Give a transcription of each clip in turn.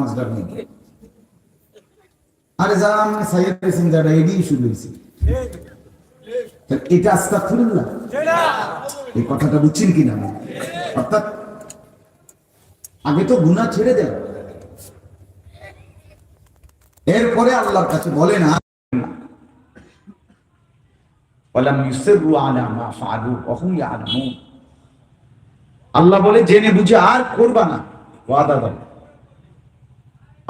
সমাজটার মধ্যে। আরে যা আমি সাইয়েদ পেছেন যারা এগিয়ে শুরু হয়েছে, এটা আস্তাগফিরুল্লাহ, এই কথাটা বুঝছেন কিনা? অর্থাৎ আগে তো গুনাহ ছেড়ে দেন, এরপরে আল্লাহর কাছে বলেন আল্লাহ বলে জেনে বুঝে আর করবা না, ওয়াদা দাও।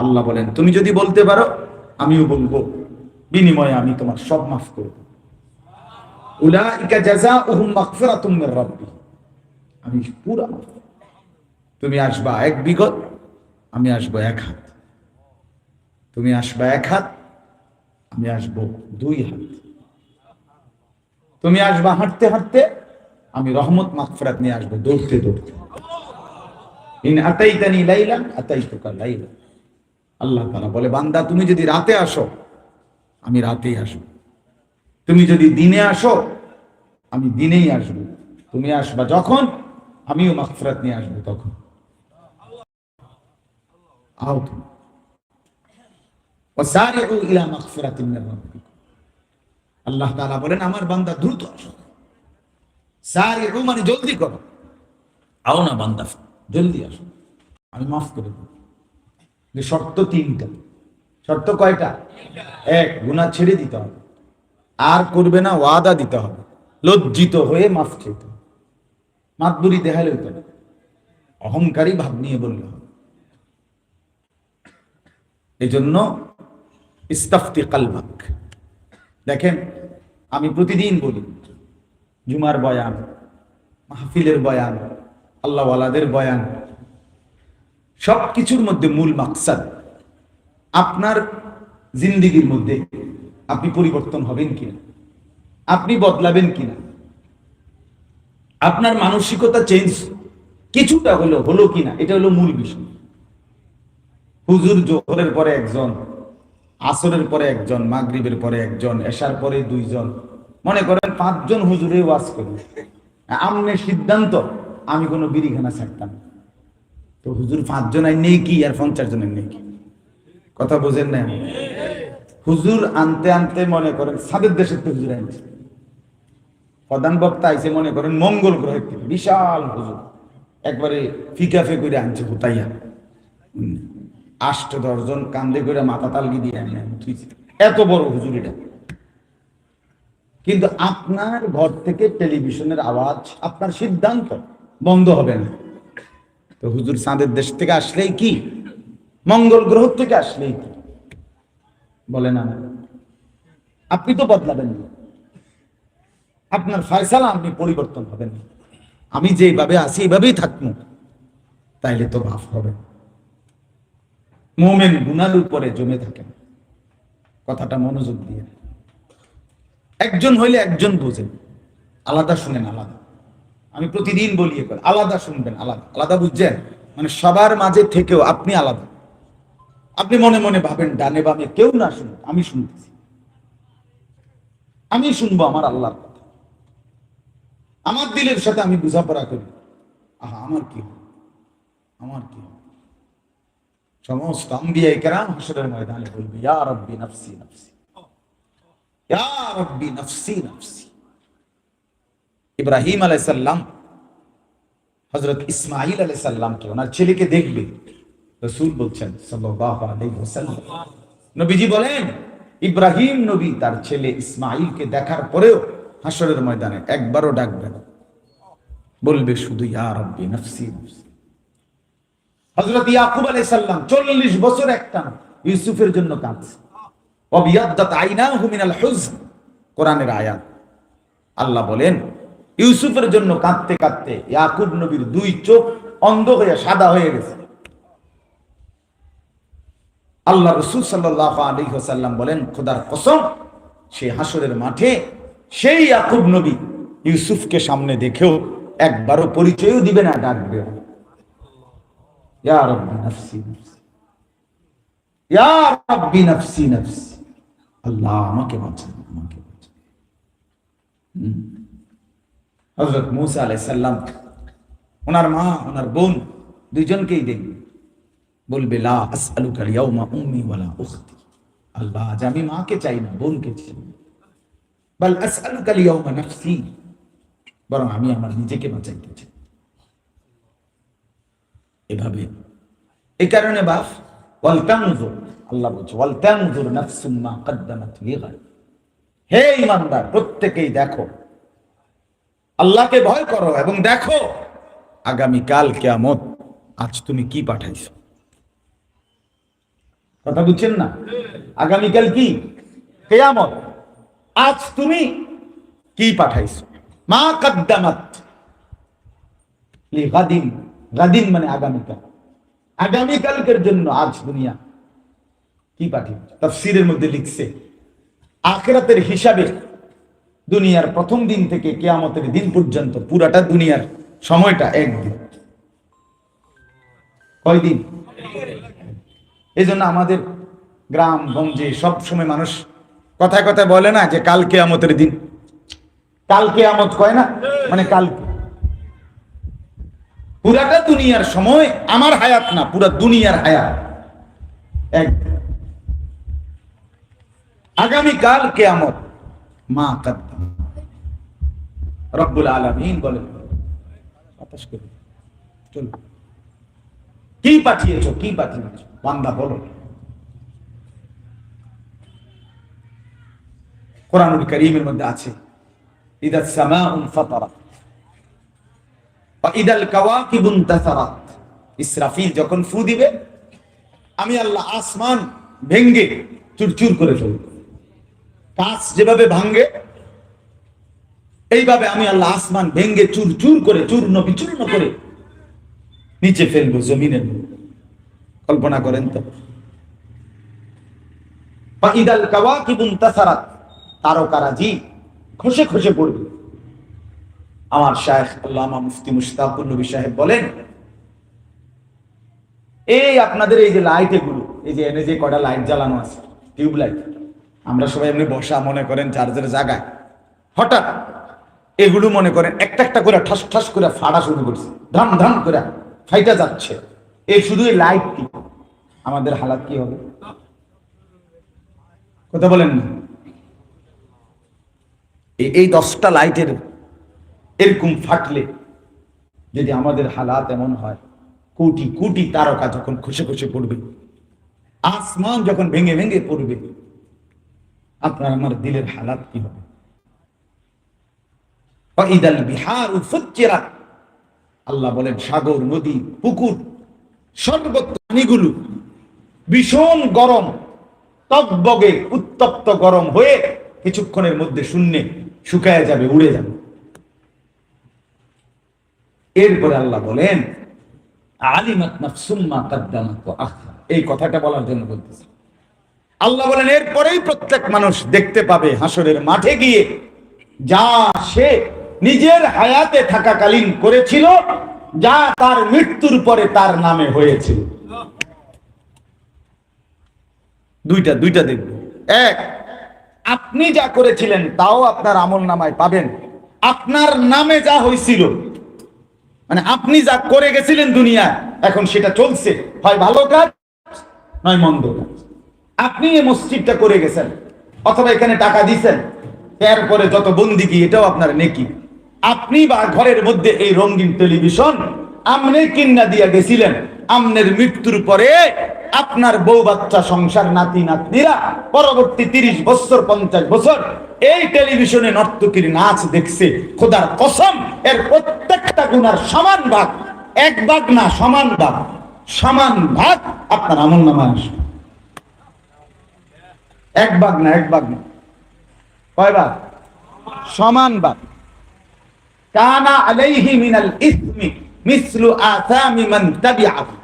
আল্লাহ বলেন তুমি যদি বলতে পারো আমিও বলবো, বিনিময়ে আমি তোমার সব মাফ করব। উলাইকা জাযাউহুম মাগফিরাতুম মির রাব্বিহিম, আমি পুরা মাফ। তুমি আসবা এক বিগত, আমি আসবো এক হাত। তুমি আসবা এক হাত, আমি আসবো দুই হাত। তুমি আসবা হাঁটতে হাঁটতে, আমি রহমত মাগফিরাত নিয়ে আসবো দৌড়তে দৌড়তে। ইন আতাইতানি লাইলান আতাইতুকা লাইলা, আল্লাহ তাআলা বলে বান্দা তুমি যদি রাতে আসো আমি রাতেই আসবো, তুমি যদি দিনে আসো আমি দিনেই আসবো। তুমি আসবা যখন, আমিও মাগফিরাত নিয়ে আসবো তখন। আও তুমি ওয়াসারিউ ইলা মাগফিরাতিন মির রাব্বিকুম, আল্লাহ তাআলা বলেন আমার বান্দা দ্রুত আসো। সারিউ মানে জলদি করো, আও না বান্দা জলদি আসো, আমি মাফ করে দেব। শর্ত তিনটা। শর্ত কয়টা? এক, গুনাহ ছেড়ে দিতে হবে, আর করবে না ওয়াদা দিতে হবে, লজ্জিত হয়ে মাফ চাইতে হবে, মাতবুরি দেখালে হইতে হবে, অহংকারী ভাব নিয়ে বললে হবে। এই জন্য ইস্তাফতি কালবাক। দেখেন আমি প্রতিদিন বলি, জুমার বয়ান, মাহফিলের বয়ান, আল্লাহ ওয়ালাদের বয়ান, সবকিছুর মধ্যে মূল মাকসাদ আপনার জিন্দেগির মধ্যে আপনি পরিবর্তন হবেন কিনা, আপনি বদলাবেন কিনা, আপনার মানসিকতা চেঞ্জ কিছুটা হলো কিনা, এটা হলো মূল বিষয়। হুজুর জোহরের পরে একজন, আসরের পরে একজন, মাগরিবের পরে একজন, এশার পরে দুইজন, মনে করেন 5 জন হুজুরে ওয়াজ করি, আমনের সিদ্ধান্ত আমি কোনো বিড়িখানা ছাড়তাম, তো হুজুর 5 জন আই নেই কি আর 50 জনের নেই কি? কথা বোঝেন না? হুজুর আনতে আনতে মনে করেন সাদের দেশের তো হুজুর আনছে, প্রধান বক্তা আইছে মনে করেন মঙ্গল গ্রহের থেকে, বিশাল হুজুর একবারে ফিকাফে করে আনছে হুতাইয়া, 8-10 জন কান্দে করে মাথা তালগি দিয়ে এত বড় হুজুর এটা। কিন্তু আপনার ঘর থেকে টেলিভিশনের আওয়াজ, আপনার সিদ্ধান্ত বন্ধ হবে না। তো হুজুর চাঁদের দেশ থেকে আসলেই কি, মঙ্গল গ্রহ থেকে আসলেই কি, বলে না? আপনি তো বদলাবেন না, আপনার ফয়সালা আপনি পরিবর্তন হবেন না। আমি যেভাবে আছি এইভাবেই থাকবো, তাইলে তো মাফ হবে। মুমিন গুনার উপরে জমে থাকেন, কথাটা মনোযোগ দিয়ে। একজন হইলে একজন বোঝেন, আলাদা শুনেন আলাদা। আমি প্রতিদিন বলি আলাদা শুনবেন, আলাদা আলাদা, বুঝছেন? মানে সবার মাঝে থেকেও আপনি আলাদা। আপনি মনে মনে ভাবেন ডানে বামে কেউ না শুনুন, আমি শুনতেছি, আমি শুনবো আমার আল্লাহর কথা, আমার দিলের সাথে আমি বোঝাপড়া করি। আহা আমার কি, আমার কি। সমস্ত আম্বিয়া কেরাম হাসরের ময়দানে বলবে ইয়া রাব্বি নাফসি নাফসি, ইয়া রাব্বি নাফসি নাফসি। ইব্রাহিম আলাইহিস সালাম হযরত ইসমাঈল আলাইহিস সালামকে, ওনার ছেলেকে দেখবে, রাসূল বলছেন সাল্লাল্লাহু আলাইহি ওয়াসাল্লাম, নবীজি বলেন ইব্রাহিম নবী তার ছেলে ইসমাঈলকে দেখার পরেও হাসরের ময়দানে একবারও ডাকবে না, বলবে শুধু ইয়া রাব্বি নাফসি নাফসি। হযরত ইয়াকুব আলাইহিস সালাম 40 বছর একটানা ইউসুফের জন্য কাঁদছে, ওয়াবিয়াদ্দাত আইনাহু মিনাল হুজন, কোরআনের আয়াত। আল্লাহ বলেন ইউসুফের জন্য কাঁদতে কাঁদতে ইয়াকুব নবীর 2 চোখ অন্ধ হয়ে সাদা হয়ে গেছে। আল্লাহ রাসূল সাল্লাল্লাহু আলাইহি ওয়াসাল্লাম বলেন খোদার কসম, সেই হাসরের মাঠে সেই ইয়াকুব নবী ইউসুফকে সামনে দেখেও একবারও পরিচয়ও দিবে না, ডাকবে ইয়া রাব্বি নাফসি নাফসি, ইয়া রাব্বি নাফসি নাফসি, আল্লাহ আমাকে বাঁচান, আমাকে বাঁচান। হযরত মূসা আলাইহিস সালাম ওনার মা ওনার বোন দুইজনকেই দেখবে, বলবে লা আসআলুকা ইয়াউমা উম্মি ওয়ালা উখতি, আল্লাহ আজ আমি মাকে চাই না, বোনকে চাই, বাল আসআলুকা ইয়াউমা নাফসি, বরং আমি আমার নিজেকে বাঁচাইতে চাই। এভাবে এই কারণে বাপ ওয়াল তানজুর, আল্লাহ বলছে ওয়াল তানজুর নাফসুম মা কদ্দামাত লিগাদ, হে ঈমানদার প্রত্যেকেই দেখো, আল্লাহকে ভয় করো এবং দেখো আগামীকাল কিয়ামত আজ তুমি কি পাঠাইছো। কথা বুঝছেন না? আগামীকাল কি? কিয়ামত। আজ তুমি কি পাঠাইছো? মা কদ্দামাত লিগাদিন, গাদিন মানে আগামীকাল, আগামীকালকের জন্য আজ দুনিয়া কি পাঠিয়েছে। তাফসীরের মধ্যে লিখছে আখিরাতের হিসাবে দুনিয়ার প্রথম দিন থেকে কিয়ামতের দিন পর্যন্ত পুরাটা দুনিয়ার সময়টা একদিন। কয়দিন? এই জন্য আমাদের গ্রাম গঞ্জে সব সময় মানুষ কথায় কথায় বলে না যে কাল কিয়ামতের দিন, কাল কিয়ামত কয় না, মানে কালকে। পুরাটা দুনিয়ার সময় আমার হায়াত না, পুরা দুনিয়ার হায়াত এক। আগামীকাল কিয়ামত মা কদ্দাম, রব্বুল আলামিন বলেন বাতাস করে চল, কি পাঠিয়েছো, কি পাঠিয়েছো বান্দা বলো। কোরআনুল কারীমের মধ্যে আছে ইদাস সামাউন ফাতারাত ওয়া ইদাল কাওয়াকিবুন তাসারাত, ইসরাফিল যখন ফু দিবে আমি আল্লাহ আসমান ভেঙ্গে চুরচুর করে ফেলব। কাঁচ যেভাবে ভাঙ্গে এইভাবে আমি আল্লাহ আসমান ভেঙ্গে চুরচুর করে চূর্ণ বিচূর্ণ করে নিচে ফেলবো জমিনের। কল্পনা করেন তো। বা ইদাল কাওয়াকিবুন তাসারাত, তারকারাজি খসে খসে পড়বে। আমার শায়েখ আল্লামা মুফতি মুশতাকুর নবী সাহেব বলেন এই আপনাদের এই যে লাইট, এগুলো এই যে এনে যে কয়টা লাইট জ্বালানো আছে টিউব লাইট, আমরা সবাই এমনি বসা মনে করেন চার্জের জায়গায়, হঠাৎ এগুলো মনে করেন একটা একটা করে ঠাস ঠাস করে ফাড়া শুরু করছে, ধাম ধাম করে ফাইটা যাচ্ছে। এই শুধু এই লাইট কি, আমাদের হালাত কি হবে? কথা বলেন না। এই 10টা লাইটের এরকম ফাটলে যদি আমাদের হালাত এমন হয়, কোটি কোটি তারকা যখন খসে খসে পড়বে, আসমান যখন ভেঙে ভেঙে পড়বে, আপনার আমার দিলের হালাত কি হবে? ইদাল বিহারু ফুজ্জিরাত, আল্লাহ বলেন সাগর নদী পুকুর সর্বত্র পানিগুলো ভীষণ গরম টকবগে উত্তপ্ত গরম হয়ে কিছুক্ষণের মধ্যে শূন্যে শুকায় যাবে, উড়ে যাবে। এরপরে আল্লাহ বলেন আলিমাত নাফসুম মা কদ্দামাত ওয়া আখখার, এই কথাটা বলার জন্য বলতেছি। আল্লাহ বলেন এরপরেই প্রত্যেক মানুষ দেখতে পাবে হাসরের মাঠে গিয়ে যা সে নিজের হায়াতে থাকাকালীন করেছিল, যা তার মৃত্যুর পরে তার নামে হয়েছিল। দুইটা দেখবে। এক, আপনি যা করেছিলেন তাও আপনার আমল নামায় পাবেন, আপনার নামে যা হয়েছিল, মানে আপনি যা করে গেছিলেন দুনিয়ায় এখন সেটা চলছে, হয় ভালো কাজ নয় মন্দ কাজ। আপনি এই মসজিদটা করে গেছেন অথবা এখানে টাকা দিয়েছেন, এরপরে যত বন্দিগি এটাও আপনার নেকি। আপনি বা ঘরের মধ্যে এই রঙিন টেলিভিশন আমনে কিন্না দিয়া গেছিলেন, আমনের মৃত্যুর পরে আপনার বউ বাচ্চা সংসার নাতি নাতনিরা পরবর্তী 30 বছর 50 বছর এই টেলিভিশনে নর্তকীর নাচ দেখছে। খোদার কসম এর প্রত্যেকটা গুনার সমান ভাগ, এক ভাগ না সমান ভাগ, সমান ভাগ আপনার আমল নামায় আসবে। এক ভাগ না, এক ভাগ না, কয় ভাগ? সমান ভাগ। কানা আলাইহি মিনাল ইসমি মিসলু আসামি মান তাবিআহু,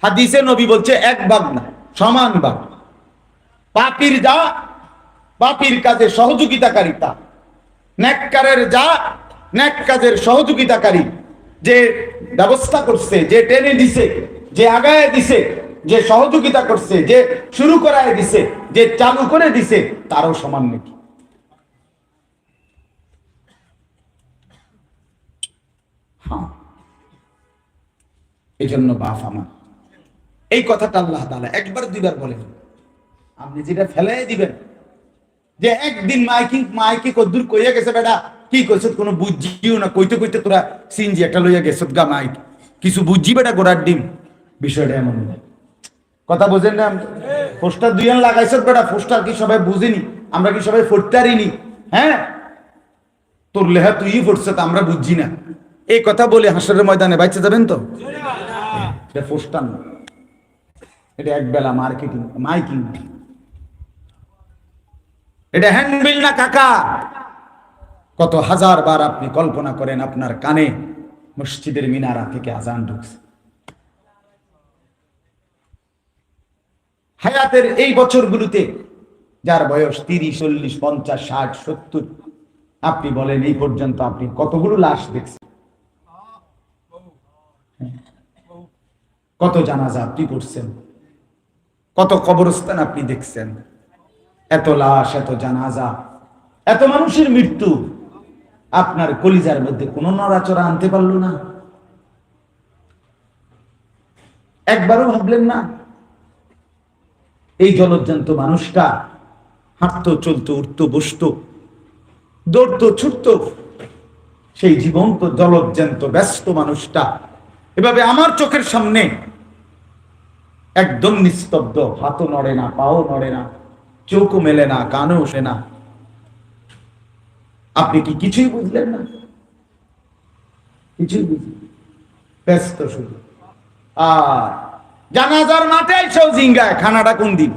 হাদিসে নবী বলছে এক ভাগ না সমান ভাগ। পাপীর যা পাপীর কাজে সহযোগিতাকারী তা, নেককারের যা নেক কাজের সহযোগিতাকারী, যে ব্যবস্থা করছে, যে টেনে দিছে, যে আগায় দিছে, যে সহযোগিতা করছে, যে শুরু করায় দিছে, যে চালু করে দিছে, তারও সমান নাকি। হ্যাঁ, এই জন্য বাপ আমার এই কথাটা আল্লাহ তাআলা একবার দুইবার বলেন। আপনি যেটা ফেলাই দিবেন, যে একদিন মাইকি কদ্দুর কইয়া গেছে বেটা, কি কইছত কোনো বুঝিও না, কইতে কইতে তোরা সিনজি একটা লইয়া গেছত গা মাইক, কিছু বুঝি বেটা গোড়ার ডিম। বিষয়টা এমন না, কথা বোঝেন না? পোস্টার দুইয়ান লাগাইছত বেটা, পোস্টার কি সবাই বুঝিনি? আমরা কি সবাই ফোরতারিনি? হ্যাঁ, তোর লেহা তুই পড়ছে, আমরা বুঝছি না, এই কথা বলে হাসরের ময়দানে বাইচে যাবেন তো? এটা পোস্টার না, এটা একবেলা মার্কেটিং, মাইকিং, এটা হ্যান্ডবিল না কাকা। কত হাজার বার আপনি কল্পনা করেন আপনার কানে মসজিদের মিনারা থেকে আজান ঢুকছে। হায়াতের এই বছরগুলোতে যার বয়স 30, 40, 50, 60, 70, আপনি বলেন এই পর্যন্ত আপনি কতগুলো লাশ দেখছেন? কত জানাজা আপনি পড়ছেন? কত কবরস্থান আপনি দেখছেন? এত লাশ, এত জানাজা, এত মানুষের মৃত্যু, আপনার কলিজার মধ্যে কোনো নড়াচড়া আনতে পারলো না? একবারও ভাবলেন না? এই জলজ্জান্ত মানুষটা হাঁটতো, চলতো, উঠতো, বসতো, দৌড়তো, ছুটতো, সেই জীবন্ত জলজ্জান্ত ব্যস্ত মানুষটা এভাবে আমার চোখের সামনে একদম নিস্তব্ধ, হাতও নড়ে না, পাও নড়ে না, চোখও মেলে না, কানও ওঠে না। আপনি কি কিছুই বুঝলেন না? কিছুই বুঝলেন, ব্যস্ত শুধু। আর জানাজার মাঠে এসেও জিঙ্গায় খানাটা কোন দিন,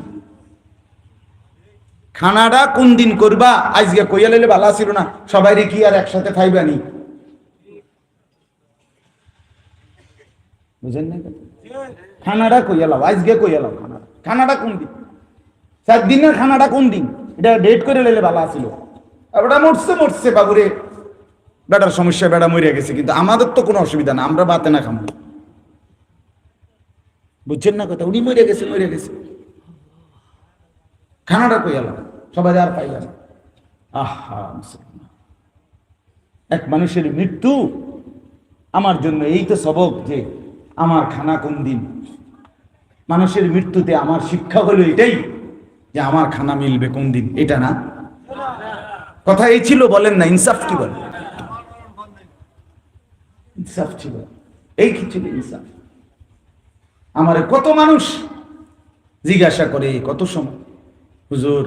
খানাটা কোন দিন করবা? আজকে কইয়া লইলে ভালো ছিল না, সবাই কি আর একসাথে খাইবানি? বুঝেন না? খানাটা কইয়া লাও, আজকে কইয়া লাও, খানাটা কোন দিন, 4 দিনের খানাটা কোন দিন, এটা ডেট করে লইলে ভালো ছিল। বেটা মরছে বাবুরে, বেটার সমস্যা, বেটা মরে গেছে, কিন্তু আমাদের তো কোনো অসুবিধা না, আমরা বাতে না খামো। বুঝছেন না কথা? উনি মরে গেছে, খানাটা কইয়া লাও, সবাই আর পাইলাম। আহা, এক মানুষের মৃত্যু আমার জন্য এই তো সবক, যে আমার খানা কোন দিন। মানুষের মৃত্যুতে আমার শিক্ষা হলো এটাই, যে আমার খানা মিলবে কোন দিন, এটা না? কথা এই ছিল, বলেন না? ইনসাফ কি বলে? ইনসাফ ছিল, এই কি ছিল ইনসাফ? আমার কত মানুষ জিজ্ঞাসা করে কত সময়, হুজুর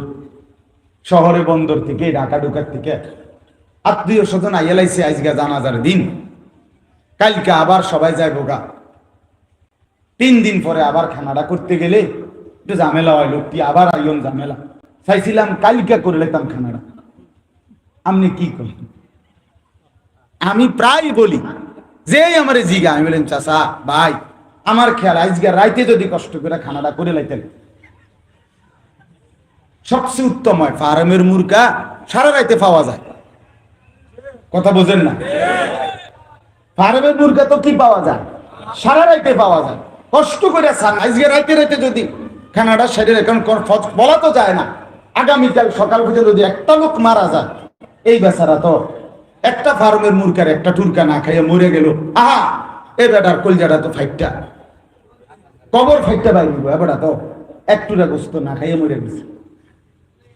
শহরে বন্দর থেকে, ঢাকা ঢুকার থেকে আত্মীয় স্বজন আইলাইছে, আজকে জানাজার দিন, কালকে আবার সবাই যায় বোকা, 3 দিন পরে আবার খানাটা করতে গেলে একটু ঝামেলা হয়, লোকটি আবার আইন ঝামেলা, চাইছিলাম কালকে করে লেতাম খানাটা। আপনি কি করেন? আমি প্রায় বলি, যে আমার জিগা, আমি বলেন চাচা ভাই, আমার খেয়াল আজকে রাইতে যদি কষ্ট করে খানাটা করে লাইতেন, সবচেয়ে উত্তম হয়। ফার্মের মুরগা সারা রাইতে পাওয়া যায়, কথা বোঝেন না? ফার্মের মুরগা তো কি পাওয়া যায়, সারা রাইতে পাওয়া যায়। কষ্ট করে আজকে রাইতে রাইতে যদি খানাটা সেরে, কারণ বলা তো যায় না, আগামীকাল সকাল থেকে যদি একটা লোক মারা যায়, এই বেচারা তো একটা ফার্মের মুরগার একটা টুরকা না খাইয়া মরে গেল, আহা, এ বেটার কলজাটা তো ফাইটটা, কবর ফাইটটা বাইরে বেটা তো একটুরা গোস্ত না খাইয়া মরে গেছে।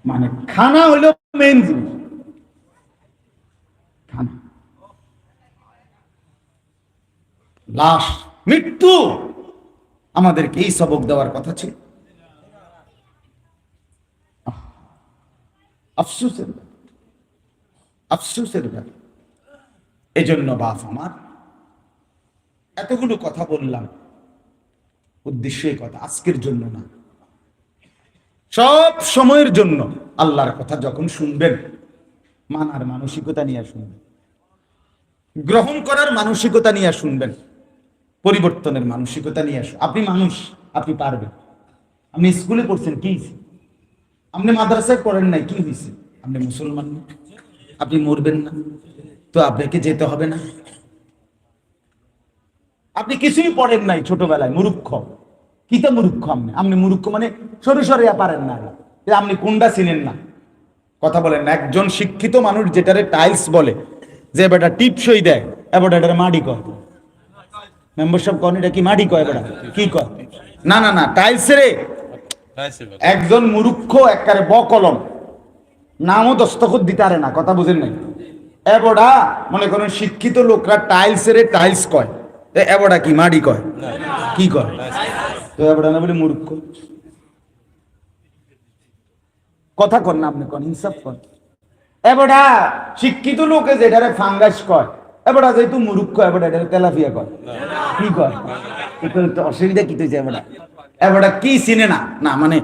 মানে খানা হইল মেইন জিনিস, খানা। লাশ, মৃত্যু আমাদেরকে এই সবক দেওয়ার কথা ছিল। আফসোসের আফসোসের ব্যাপার। এজন্য বাপ আমার, এতগুলো কথা বললাম, উদ্দেশ্য এই কথা আজকের জন্য না, সব সময়ের জন্য। আল্লাহর কথা যখন শুনবেন, মানার মানসিকতা নিয়ে শুনবেন, গ্রহণ করার মানসিকতা নিয়ে শুনবেন, পরিবর্তনের মানসিকতা নিয়ে আসুন। আপনি মানুষ, আপনি পারবেন। আপনি স্কুলে পড়ছেন, কি হয়েছে? আপনি মাদ্রাসায় পড়েন নাই, কি হয়েছে? আপনি মুসলমান, আপনি মরবেন না তো আপনাকে যেতে হবে না? আপনি কিছুই পড়েন নাই ছোটবেলায়, মূর্খ। কিতা মূর্খ? আপনি মূর্খ মানে সরে সরে পারেন না, আপনি কোনটা চিনেন না, কথা বলেন না। একজন শিক্ষিত মানুষ যেটারে টাইলস বলে, যে বেটা টিপসই দেয়, এবার এটারে মাটি কয়। মেম্বার সাহেব কন, এটা কি মাটি কয়? বেটা কি কয়? না না না, টাইলস রে একজন মুরুক্ষ একবারে বকলম, নামও দস্তখত দিতে পারে না, কথা বুঝেন নাই। এবড়া মনে করেন শিক্ষিত লোকরা টাইলস রে টাইলস কয়, এবড়া কি মাড়ি কয়, কি কয়? তো এবড়া না বলে মূর্খ। কথা কর না আপনি, কন ইনসাফ কর। এবড়া শিক্ষিত লোকে যেটারে ফাঙ্গাস কয়, এবড়া যেহেতু মূর্খ, এবড়া এটা তেলাপিয়া কয়, কি কয়? অসুবিধা কি তুই? এবড়া এবড়া কি চিনে না, না মানে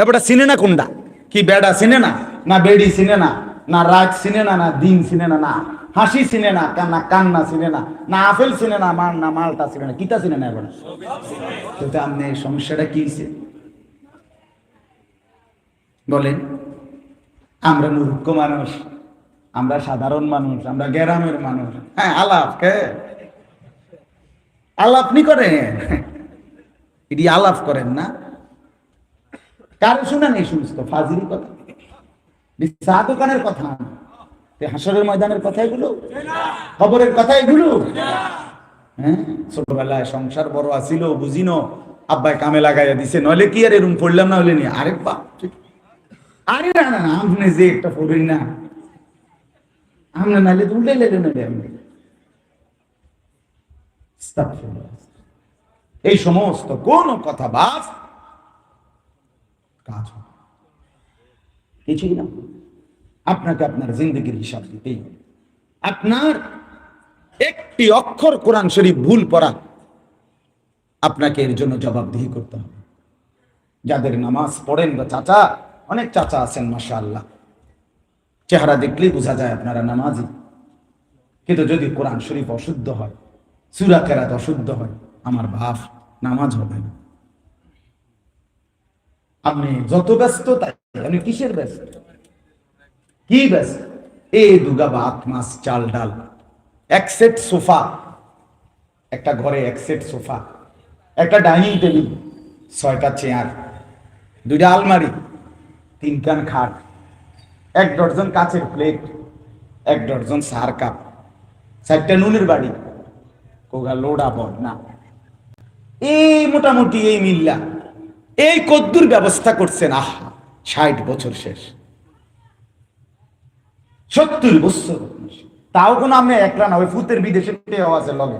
এবড়া চিনে না কোনটা, কি বেড়া চিনে না, না বেড়ি চিনে না, না রাগ চিনে না, না দিন চিনে না, না হাসি চিনে না, না কান্না চিনে না, না আপেল চিনে না, না মালটা চিনে না, কিতা চিনে না এবড়া। তো আপনি এই সমস্যাটা কি হয়েছে বলেন? আমরা মূর্খ মানুষ, আমরা সাধারণ মানুষ, আমরা গ্রামের মানুষ। হ্যাঁ, আলাপ কে আলাপ নি করেন, এটি আলাপ করেন না। কারো শুনেন এই সমস্ত ফাজিল কথা, চা দোকানের কথা, হাসরের ময়দানের কথা এগুলো, খবরের কথা এগুলো। হ্যাঁ, ছোটবেলায় সংসার বড় আসিল, বুঝিনো, আব্বাই কামে লাগাইয়া দিছে, নইলে কি আর এরকম পড়লাম না হলে নি। আরে বাপ, আরে না না না, আপনি যে একটা পড়ি না, আমরা নাইলে তো উল্টে লেগে নেবে। এই সমস্ত কোন কথা বাস কাজ কিছুই না। আপনাকে আপনার জিন্দগির হিসাব দিতেই হবে। আপনার একটি অক্ষর কোরআন শরীফ ভুল পড়া, আপনাকে এর জন্য জবাবদিহি করতে হবে। যাদের নামাজ পড়েন বা চাচা, অনেক চাচা আছেন মাশাআল্লাহ, চেহারা দেখলেই বোঝা যায় আপনারা নামাজি, কিন্তু যদি কোরআন শরীফ অশুদ্ধ হয়, সূরা কেরাত অশুদ্ধ হয়, আমার বাপ নামাজ হবে না। আপনি যত ব্যস্ত, তাই আপনি কিসের ব্যস্ত, কি ব্যস্ত? এই দুগা ভাত মাছ চাল ডাল, এক সেট সোফা, একটা ঘরে এক সেট সোফা, একটা ডাইনিং টেবিল, 6টা চেয়ার, 2টা আলমারি, 3খান খাট, 1 ডজন কাচের প্লেট, 1 ডজন সার কাপ, 4টা নুনের বাড়ি, কোগা লোডা বট না, এই মোটামুটি এই মিল্লা, এই কদ্দুর ব্যবস্থা করছেন। আহা, 60 বছর শেষ, 70 বছর, তাও কোনো আপনি একলা না, ওই ফুতের বিদেশে আছে লগে,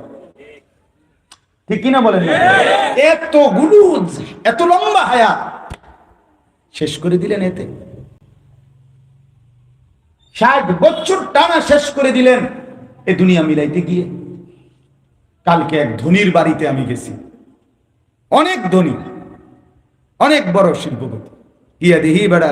ঠিক কিনা বলেন? এতগুলো, এত লম্বা হায়াত শেষ করে দিলেন এতে। 60 বছর টানা শেষ করে দিলেন এ দুনিয়া মিলাইতে গিয়ে। কালকে এক ধনীর বাড়িতে আমি গেছি, অনেক ধনী, অনেক বড় শিল্পপতি, গিয়া দেখি বেড়ার